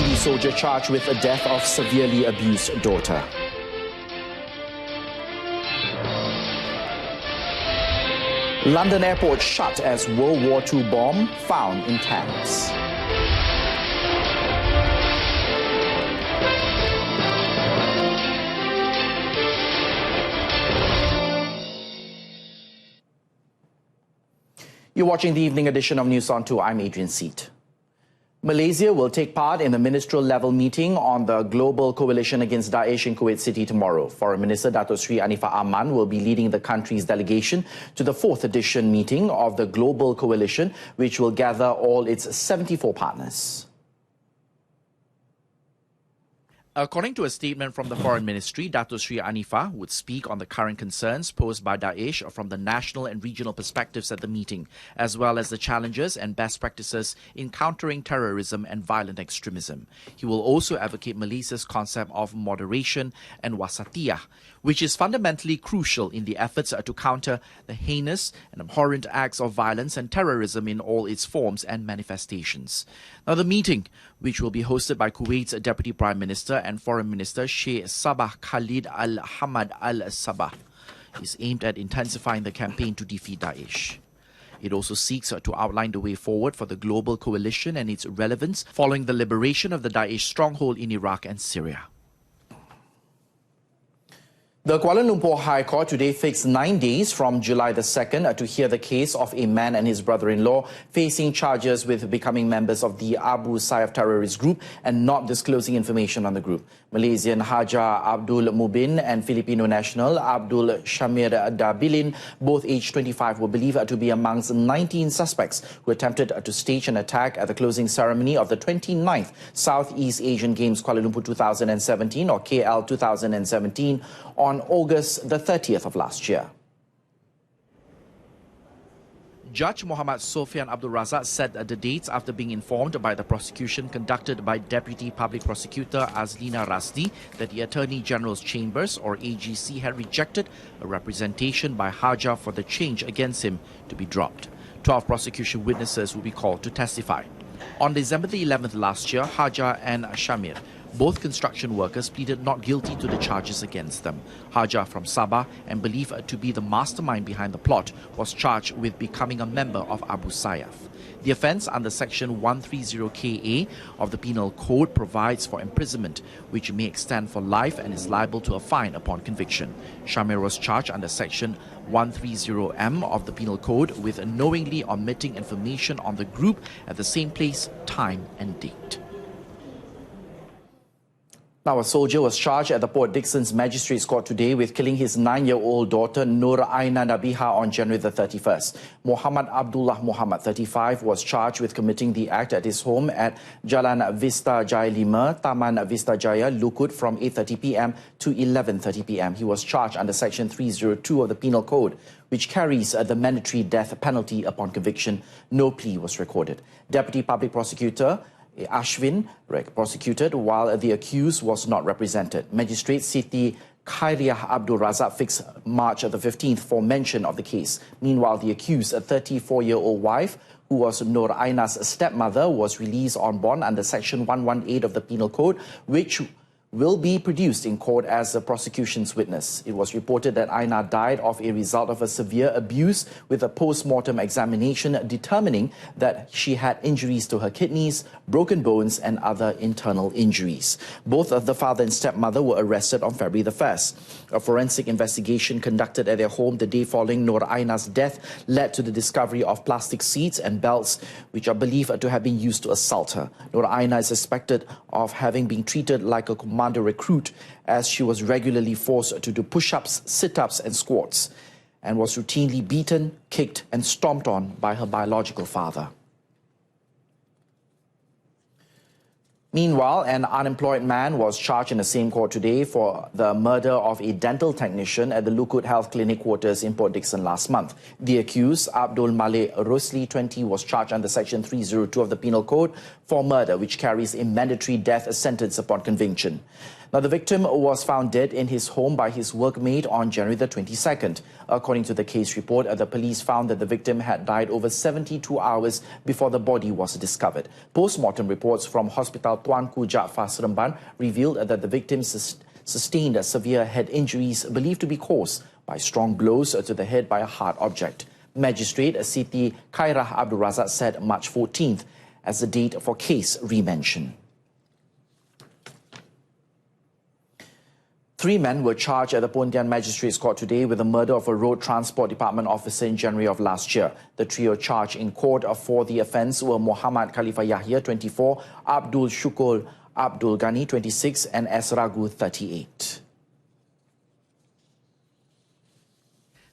police soldier charged with the death of severely abused daughter. London airport shut as World War II bomb found in Thames. You're watching the evening edition of News on 2. I'm Adrian Seat. Malaysia will take part in the ministerial level meeting on the Global Coalition Against Daesh in Kuwait City tomorrow. Foreign Minister Dato Sri Anifah Aman will be leading the country's delegation to the 4th edition meeting of the Global Coalition, which will gather all its 74 partners. According to a statement from the Foreign Ministry, Dato Sri Anifah would speak on the current concerns posed by Daesh from the national and regional perspectives at the meeting, as well as the challenges and best practices in countering terrorism and violent extremism. He will also advocate Malaysia's concept of moderation and wasatiyah, which is fundamentally crucial in the efforts to counter the heinous and abhorrent acts of violence and terrorism in all its forms and manifestations. Now, the meeting, which will be hosted by Kuwait's Deputy Prime Minister and Foreign Minister Sheikh Sabah Khalid Al-Hamad Al-Sabah, is aimed at intensifying the campaign to defeat Daesh. It also seeks to outline the way forward for the global coalition and its relevance following the liberation of the Daesh stronghold in Iraq and Syria. The Kuala Lumpur High Court today fixed 9 days from July the 2nd to hear the case of a man and his brother-in-law facing charges with becoming members of the Abu Sayyaf terrorist group and not disclosing information on the group. Malaysian Hajar Abdul Mubin and Filipino national Abdul Shamir Dabilin, both aged 25, were believed to be amongst 19 suspects who attempted to stage an attack at the closing ceremony of the 29th Southeast Asian Games Kuala Lumpur 2017 or KL 2017 on August the 30th of last year. Judge Muhammad Sofian Abdul Razak said the dates after being informed by the prosecution conducted by Deputy Public Prosecutor Azlina Rasdi that the Attorney General's Chambers or AGC had rejected a representation by Hajar for the change against him to be dropped. 12 prosecution witnesses will be called to testify. On December the 11th last year, Hajar and Shamir, both construction workers, pleaded not guilty to the charges against them. Hajar, from Sabah and believed to be the mastermind behind the plot, was charged with becoming a member of Abu Sayyaf. The offence under Section 130KA of the Penal Code provides for imprisonment, which may extend for life and is liable to a fine upon conviction. Shamir was charged under Section 130M of the Penal Code with knowingly omitting information on the group at the same place, time and date. Now, a soldier was charged at the Port Dickson's Magistrates Court today with killing his 9-year-old daughter Nur Aina Nabiha on January the 31st. Muhammad Abdullah Muhammad, 35, was charged with committing the act at his home at Jalan Vista Jaya 5, Taman Vista Jaya, Lukut from 8:30 p.m. to 11:30 p.m. He was charged under Section 302 of the Penal Code, which carries the mandatory death penalty upon conviction. No plea was recorded. Deputy Public Prosecutor Ashwin prosecuted while the accused was not represented. Magistrate Siti Khairiyah Abdul Razak fixed March the 15th for mention of the case. Meanwhile, the accused, a 34-year-old wife, who was Nur Aina's stepmother, was released on bond under Section 118 of the Penal Code, which will be produced in court as the prosecution's witness. It was reported that Aina died of a result of a severe abuse, with a post-mortem examination determining that she had injuries to her kidneys, broken bones and other internal injuries. Both of the father and stepmother were arrested on February the 1st. A forensic investigation conducted at their home the day following Nur Aina's death led to the discovery of plastic seats and belts which are believed to have been used to assault her. Nur Aina is suspected of having been treated like a commando recruit, as she was regularly forced to do push-ups, sit-ups and squats, and was routinely beaten, kicked and stomped on by her biological father. Meanwhile, an unemployed man was charged in the same court today for the murder of a dental technician at the Lukut Health Clinic quarters in Port Dickson last month. The accused, Abdul Malik Rosli, 20, was charged under Section 302 of the Penal Code for murder, which carries a mandatory death sentence upon conviction. Now, the victim was found dead in his home by his workmate on January the 22nd. According to the case report, the police found that the victim had died over 72 hours before the body was discovered. Post-mortem reports from Hospital Tuanku Jaafar Seremban revealed that the victim sustained severe head injuries believed to be caused by strong blows to the head by a hard object. Magistrate Siti Khairah Abdul Razak said March 14th as the date for case re-mention. 3 men were charged at the Pontian Magistrates Court today with the murder of a Road Transport Department officer in January of last year. The trio charged in court for the offence were Muhammad Khalifa Yahya, 24, Abdul Shukul Abdul Ghani, 26, and Esragu, 38.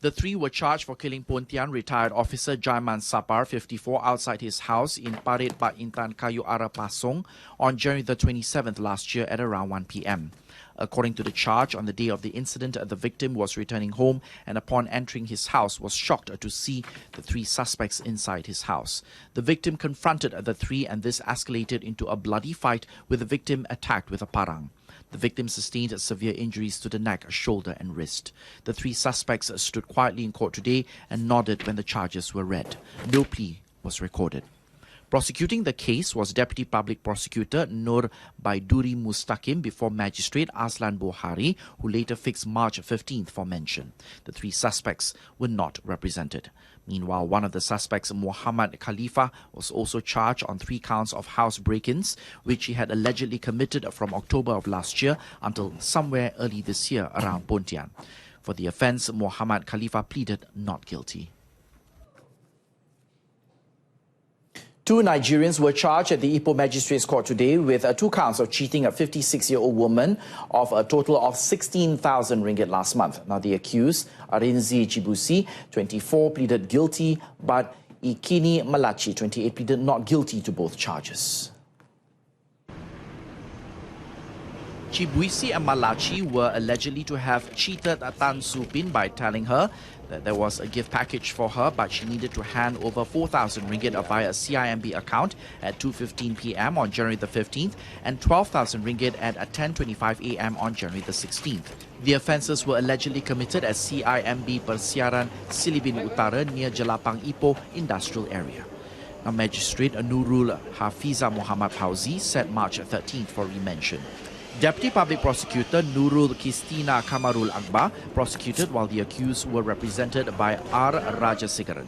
The 3 were charged for killing Pontian retired officer Jaiman Sapar, 54, outside his house in Parit Pak Intan Kayu Ara Pasong on January the 27th last year at around 1 p.m. According to the charge, on the day of the incident, the victim was returning home and upon entering his house was shocked to see the 3 suspects inside his house. The victim confronted the 3 and this escalated into a bloody fight with the victim attacked with a parang. The victim sustained severe injuries to the neck, shoulder and wrist. The 3 suspects stood quietly in court today and nodded when the charges were read. No plea was recorded. Prosecuting the case was Deputy Public Prosecutor Nur Baiduri Mustaqim before Magistrate Aslan Bohari, who later fixed March 15th for mention. The 3 suspects were not represented. Meanwhile, one of the suspects, Muhammad Khalifa, was also charged on 3 counts of house break-ins, which he had allegedly committed from October of last year until somewhere early this year around Pontian. For the offence, Muhammad Khalifa pleaded not guilty. 2 Nigerians were charged at the Ipoh Magistrates Court today with 2 counts of cheating a 56-year-old woman of a total of 16,000 ringgit last month. Now, the accused, Arinzi Chibusi, 24, pleaded guilty, but Ikini Malachi, 28, pleaded not guilty to both charges. Chibuisi and Malachi were allegedly to have cheated Tan Supin by telling her that there was a gift package for her, but she needed to hand over 4,000 ringgit via a CIMB account at 2:15 p.m. on January the 15th and 12,000 ringgit at 10:25 a.m. on January the 16th. The offences were allegedly committed at CIMB Persiaran Silibin Utara near Jelapang Ipoh Industrial Area. Now, Magistrate Nurul Hafiza Muhammad Fauzi set March 13th for re-mention. Deputy Public Prosecutor Nurul Kistina Kamarul Akbar prosecuted while the accused were represented by R. Rajasegaran.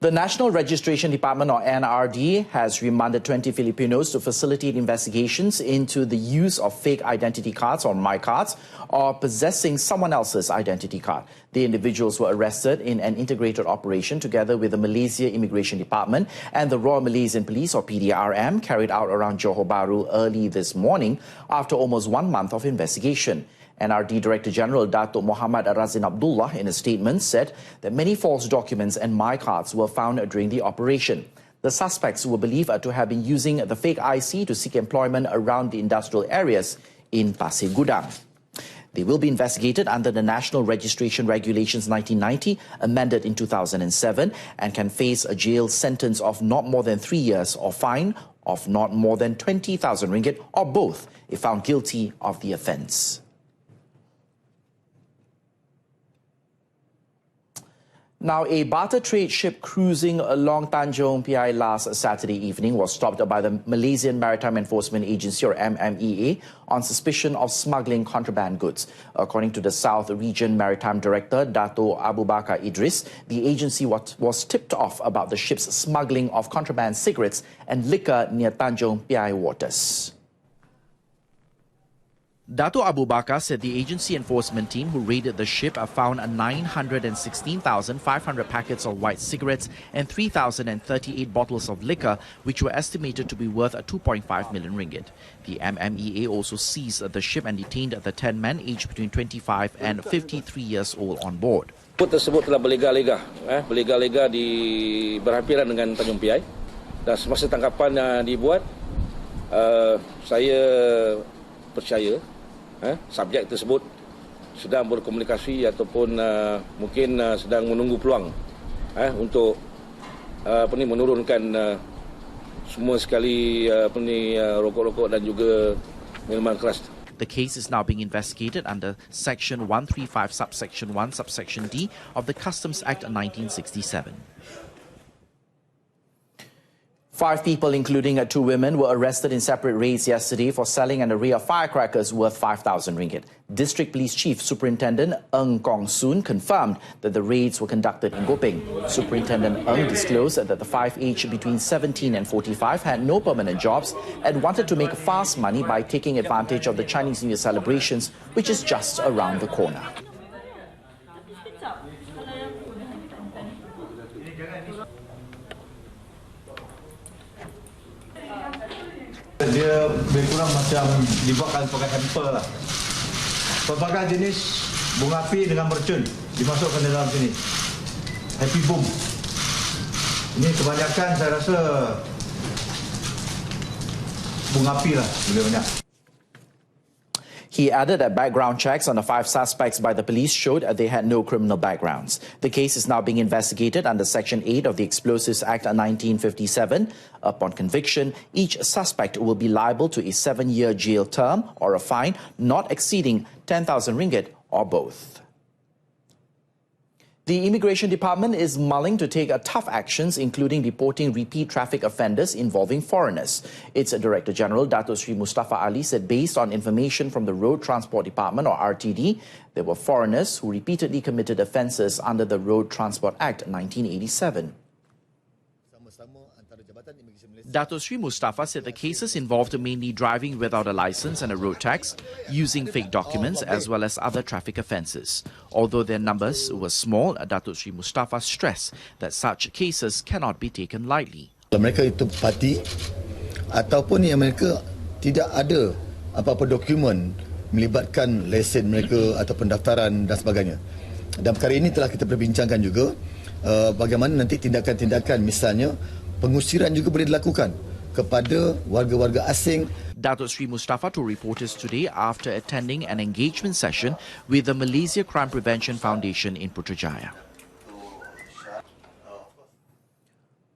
The National Registration Department, or NRD, has remanded 20 Filipinos to facilitate investigations into the use of fake identity cards or MyCards or possessing someone else's identity card. The individuals were arrested in an integrated operation together with the Malaysia Immigration Department and the Royal Malaysian Police, or PDRM, carried out around Johor Bahru early this morning after almost 1 month of investigation. NRD Director General Datuk Muhammad Razin Abdullah in a statement said that many false documents and MyCards were found during the operation. The suspects were believed to have been using the fake IC to seek employment around the industrial areas in Pasir Gudang. They will be investigated under the National Registration Regulations 1990, amended in 2007, and can face a jail sentence of not more than 3 years or fine of not more than 20,000 ringgit or both if found guilty of the offence. Now, a barter trade ship cruising along Tanjung Piai last Saturday evening was stopped by the Malaysian Maritime Enforcement Agency, or MMEA, on suspicion of smuggling contraband goods. According to the South Region Maritime Director, Dato' Abu Bakar Idris, the agency was tipped off about the ship's smuggling of contraband cigarettes and liquor near Tanjung Piai waters. Dato' Abu Bakar said the agency enforcement team who raided the ship found 916,500 packets of white cigarettes and 3,038 bottles of liquor, which were estimated to be worth 2.5 million ringgit. The MMEA also seized the ship and detained the 10 men aged between 25 and 53 years old on board. Bot tersebut telah berlega-lega berhampiran dengan Tanjung Piai, dan semasa tangkapan dibuat, saya percaya subjek tersebut sedang berkomunikasi ataupun mungkin sedang menunggu peluang untuk menurunkan semua sekali rokok-rokok dan juga minuman keras. The case is now being investigated under Section 135 subsection 1 subsection D of the Customs Act 1967. 5 people, including 2 women, were arrested in separate raids yesterday for selling an array of firecrackers worth 5,000 ringgit. District Police Chief Superintendent Ng Kong Soon confirmed that the raids were conducted in Gopeng. Superintendent Ng disclosed that the 5 aged between 17 and 45 had no permanent jobs and wanted to make fast money by taking advantage of the Chinese New Year celebrations, which is just around the corner. Dia lebih kurang macam dibuatkan pakai hamper lah. Pelbagai jenis bunga api dengan mercun dimasukkan dalam sini. Happy Boom. Ini kebanyakan saya rasa bunga api lah lebih banyak. He added that background checks on the 5 suspects by the police showed they had no criminal backgrounds. The case is now being investigated under Section 8 of the Explosives Act 1957. Upon conviction, each suspect will be liable to a 7-year jail term or a fine not exceeding 10,000 ringgit or both. The Immigration Department is mulling to take tough actions, including deporting repeat traffic offenders involving foreigners. Its Director General, Dato Sri Mustafa Ali, said based on information from the Road Transport Department, or RTD, there were foreigners who repeatedly committed offences under the Road Transport Act 1987. Dato Sri Mustafa said the cases involved mainly driving without a license and a road tax, using fake documents as well as other traffic offences. Although their numbers were small, Dato Sri Mustafa stressed that such cases cannot be taken lightly. Mereka itu parti ataupun yang mereka tidak ada apa-apa dokumen melibatkan lesen mereka atau pendaftaran dan sebagainya. Dan perkara ini telah kita perbincangkan juga bagaimana nanti tindakan-tindakan, misalnya pengusiran juga boleh dilakukan kepada warga-warga asing. Dato Sri Mustafa told reporters today after attending an engagement session with the Malaysia Crime Prevention Foundation in Putrajaya.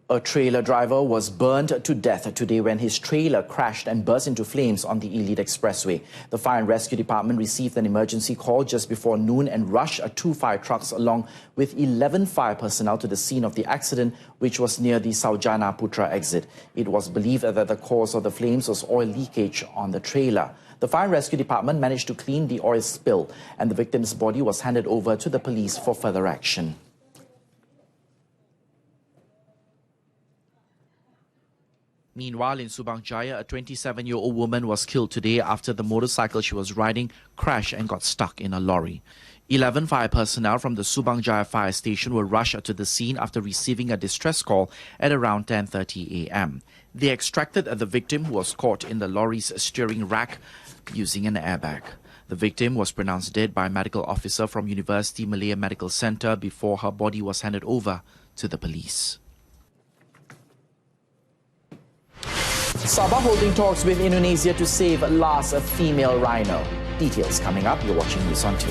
A trailer driver was burned to death today when his trailer crashed and burst into flames on the Elite Expressway. The Fire and Rescue Department received an emergency call just before noon and rushed 2 fire trucks along with 11 fire personnel to the scene of the accident, which was near the Saujana Putra exit. It was believed that the cause of the flames was oil leakage on the trailer. The Fire and Rescue Department managed to clean the oil spill, and the victim's body was handed over to the police for further action. Meanwhile, in Subang Jaya, a 27-year-old woman was killed today after the motorcycle she was riding crashed and got stuck in a lorry. 11 fire personnel from the Subang Jaya fire station were rushed to the scene after receiving a distress call at around 10:30 a.m. They extracted the victim, who was caught in the lorry's steering rack using an airbag. The victim was pronounced dead by a medical officer from University Malaya Medical Centre before her body was handed over to the police. Sabah holding talks with Indonesia to save last female rhino. Details coming up. You're watching News on 2.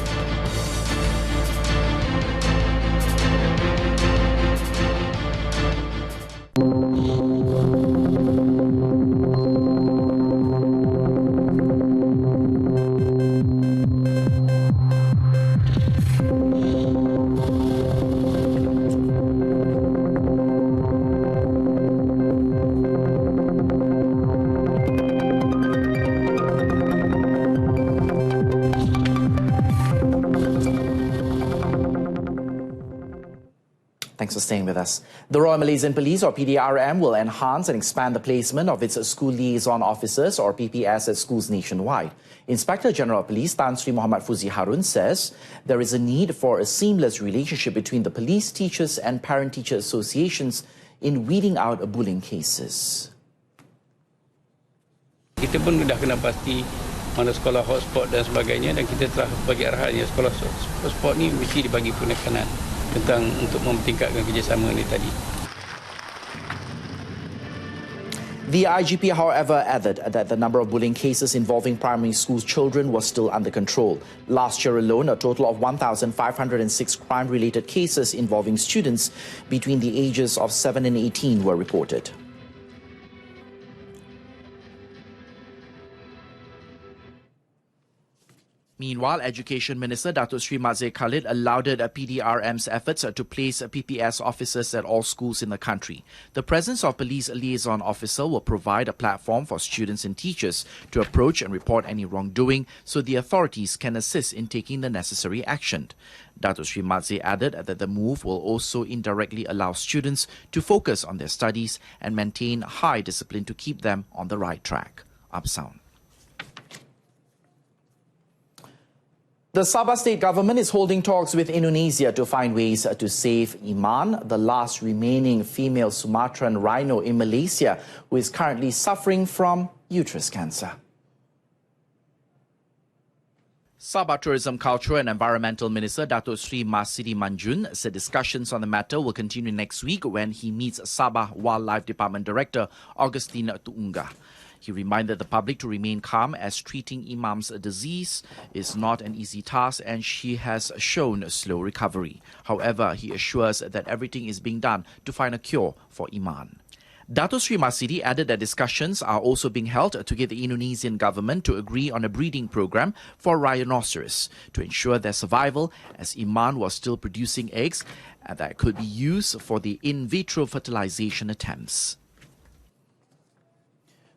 Thanks for staying with us. The Royal Malaysian Police, or PDRM, will enhance and expand the placement of its School Liaison Officers, or PPS, at schools nationwide. Inspector General of Police Tan Sri Muhammad Fuzi Harun says there is a need for a seamless relationship between the police, teachers and parent-teacher associations in weeding out bullying cases. Kita pun dah kena pasti mana sekolah hotspot dan sebagainya, dan kita telah bagi arahannya sekolah hotspot ni mesti dibagi penekanan tentang untuk memtingkatkan kerjasama ini tadi. The IGP, however, added that the number of bullying cases involving primary school children was still under control. Last year alone, a total of 1,506 crime-related cases involving students between the ages of 7 and 18 were reported. Meanwhile, Education Minister Datuk Sri Mazze Khalid lauded PDRM's efforts to place PPS officers at all schools in the country. The presence of police liaison officer will provide a platform for students and teachers to approach and report any wrongdoing so the authorities can assist in taking the necessary action. Datuk Sri Mazze added that the move will also indirectly allow students to focus on their studies and maintain high discipline to keep them on the right track. Upsound. The Sabah state government is holding talks with Indonesia to find ways to save Iman, the last remaining female Sumatran rhino in Malaysia, who is currently suffering from uterus cancer. Sabah Tourism, Culture and Environmental Minister Datuk Sri Masidi Manjun said discussions on the matter will continue next week when he meets Sabah Wildlife Department Director Augustine Tuunga. He reminded the public to remain calm as treating Iman's disease is not an easy task and she has shown a slow recovery. However, he assures that everything is being done to find a cure for Iman. Datuk Sri Masidi added that discussions are also being held to get the Indonesian government to agree on a breeding program for rhinoceros to ensure their survival, as Iman was still producing eggs that could be used for the in vitro fertilization attempts.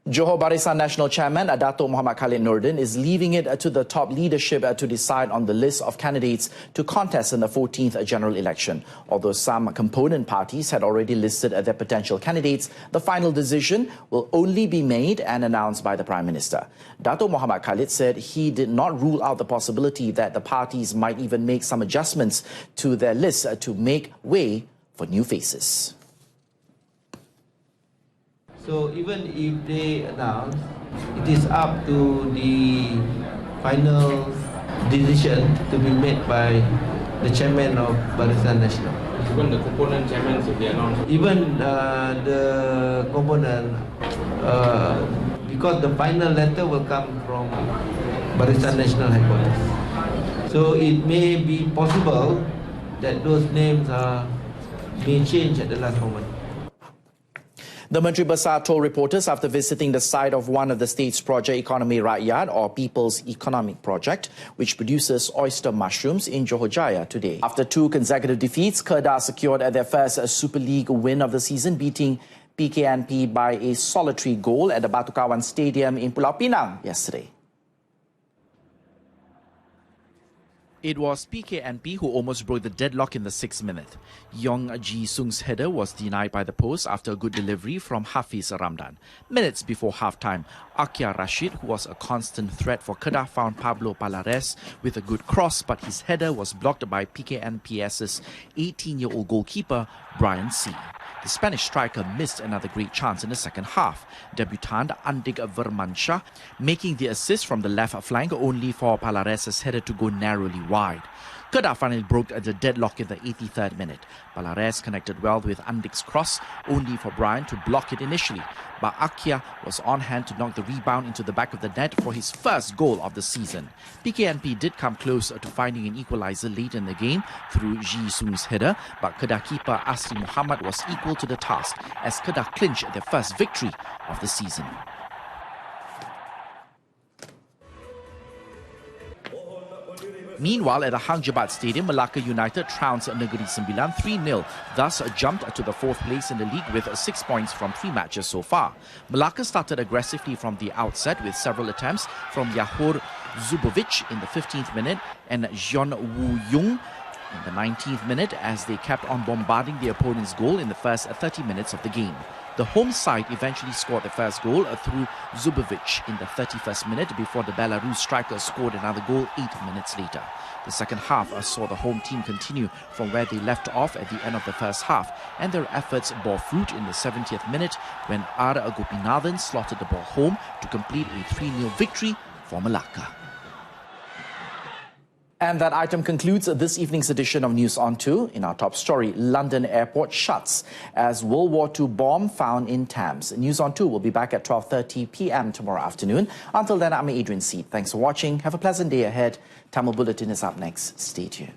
Johor Barisan National Chairman Dato' Muhammad Khalid Nordin is leaving it to the top leadership to decide on the list of candidates to contest in the 14th general election. Although some component parties had already listed their potential candidates, the final decision will only be made and announced by the Prime Minister. Dato' Muhammad Khalid said he did not rule out the possibility that the parties might even make some adjustments to their list to make way for new faces. So even if they announce, it is up to the final decision to be made by the chairman of Barisan Nasional. Even the component chairman should be announced. Even the component, because the final letter will come from Barisan Nasional headquarters. So it may be possible that those names may change at the last moment. The Menteri Besar told reporters after visiting the site of one of the state's Project Ekonomi Rakyat or People's Economic Project, which produces oyster mushrooms in Johor Jaya today. After two consecutive defeats, Kedah secured their first Super League win of the season, beating PKNP by a solitary goal at the Batu Kawan Stadium in Pulau Pinang yesterday. It was PKNP who almost broke the deadlock in the 6th minute. Yong Ji Sung's header was denied by the post after a good delivery from Hafiz Ramdan. Minutes before half-time, Akia Rashid, who was a constant threat for Kedah, found Pablo Palares with a good cross, but his header was blocked by PKNPS's 18-year-old goalkeeper, Brian C. The Spanish striker missed another great chance in the second half. Debutant Andik Vermansyah making the assist from the left flank, only for Palares' header to go narrowly wide. Kedah finally broke the deadlock in the 83rd minute. Palares connected well with Andik's cross, only for Brian to block it initially. But Akia was on hand to knock the rebound into the back of the net for his first goal of the season. PKNP did come close to finding an equaliser late in the game through Ji Sung's header, but Kedah keeper Asri Muhammad was equal to the task as Kedah clinched their first victory of the season. Meanwhile, at the Hang Jebat Stadium, Malacca United trounced Negeri Sembilan 3-0, thus jumped to the 4th place in the league with 6 points from 3 matches so far. Malacca started aggressively from the outset with several attempts from Yahor Zubovic in the 15th minute and Jeon Woo Young in the 19th minute as they kept on bombarding the opponent's goal in the first 30 minutes of the game. The home side eventually scored the first goal through Zubovic in the 31st minute before the Belarus striker scored another goal 8 minutes later. The second half saw the home team continue from where they left off at the end of the first half, and their efforts bore fruit in the 70th minute when R. Gopinathan slotted the ball home to complete a 3-0 victory for Malacca. And that item concludes this evening's edition of News on 2. In our top story, London airport shuts as World War II bomb found in Thames. News on 2 will be back at 12:30 p.m. tomorrow afternoon. Until then, I'm Adrian Seed. Thanks for watching. Have a pleasant day ahead. Tamil Bulletin is up next. Stay tuned.